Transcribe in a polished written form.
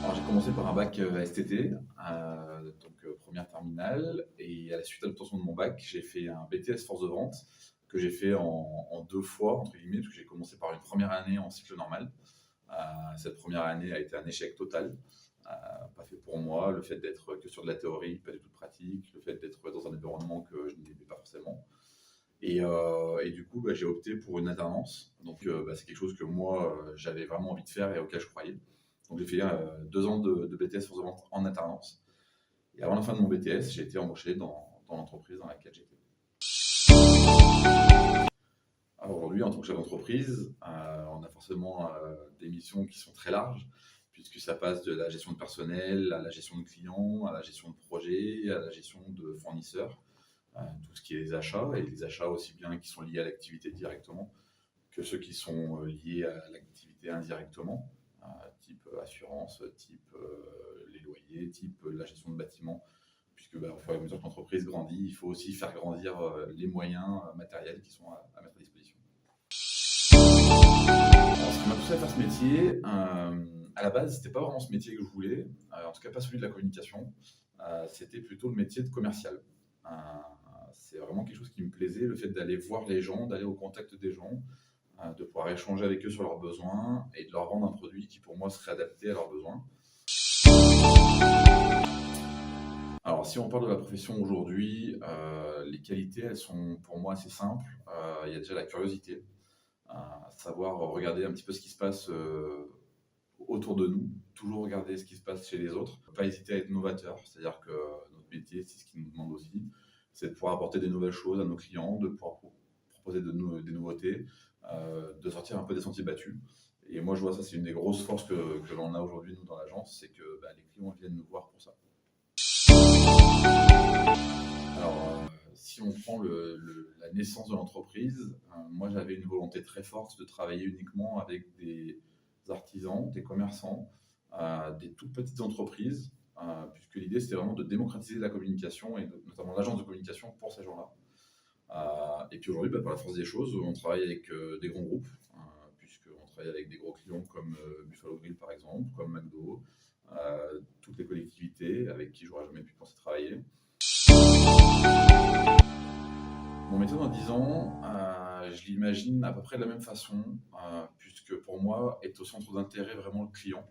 Alors, j'ai commencé par un bac STT, première terminale, et à la suite de l'obtention de mon bac, j'ai fait un BTS force de vente que j'ai fait en deux fois, entre guillemets, parce que j'ai commencé par une première année en cycle normal. Cette première année a été un échec total, pas fait pour moi, le fait d'être que sur de la théorie, pas du tout de pratique, le fait d'être dans un environnement que je n'aimais pas forcément. Et du coup, j'ai opté pour une alternance. Donc, c'est quelque chose que moi, j'avais vraiment envie de faire et auquel je croyais. Donc, j'ai fait 2 ans de BTS force de vente en alternance. Et avant la fin de mon BTS, j'ai été embauché dans l'entreprise dans laquelle j'étais. Alors aujourd'hui, en tant que chef d'entreprise, on a forcément des missions qui sont très larges, puisque ça passe de la gestion de personnel à la gestion de clients, à la gestion de projets, à la gestion de fournisseurs, tout ce qui est les achats, et les achats aussi bien qui sont liés à l'activité directement que ceux qui sont liés à l'activité indirectement, type assurance, type les loyers, type la gestion de bâtiments, puisque au fur et à mesure que l'entreprise grandit, il faut aussi faire grandir les moyens matériels qui sont à mettre à disposition. Alors, ce qui m'a poussé à faire ce métier, à la base, c'était pas vraiment ce métier que je voulais, en tout cas pas celui de la communication, c'était plutôt le métier de commercial. Euh, c'est vraiment quelque chose qui me plaisait, le fait d'aller voir les gens, d'aller au contact des gens, de pouvoir échanger avec eux sur leurs besoins et de leur vendre un produit qui pour moi serait adapté à leurs besoins. Alors si on parle de la profession aujourd'hui, les qualités, elles sont pour moi assez simples. Il y a déjà la curiosité, savoir regarder un petit peu ce qui se passe autour de nous, toujours regarder ce qui se passe chez les autres, pas hésiter à être novateur, c'est-à-dire que notre métier, c'est ce qui nous demande aussi, c'est de pouvoir apporter des nouvelles choses à nos clients, de pouvoir proposer des nouveautés, de sortir un peu des sentiers battus. Et moi, je vois ça, c'est une des grosses forces que l'on a aujourd'hui, nous, dans l'agence, c'est que les clients viennent nous voir pour ça. Alors, si on prend la naissance de l'entreprise, moi, j'avais une volonté très forte de travailler uniquement avec des artisans, des commerçants, des toutes petites entreprises, puisque l'idée, c'était vraiment de démocratiser la communication et notamment l'agence de communication pour ces gens-là. Et puis aujourd'hui, par la force des choses, on travaille avec des grands groupes, puisqu'on travaille avec des gros clients comme Buffalo Grill par exemple, comme McDo, toutes les collectivités avec qui j'aurais jamais pu penser travailler. Mon métier dans 10 ans, je l'imagine à peu près de la même façon, puisque pour moi est au centre d'intérêt vraiment le client.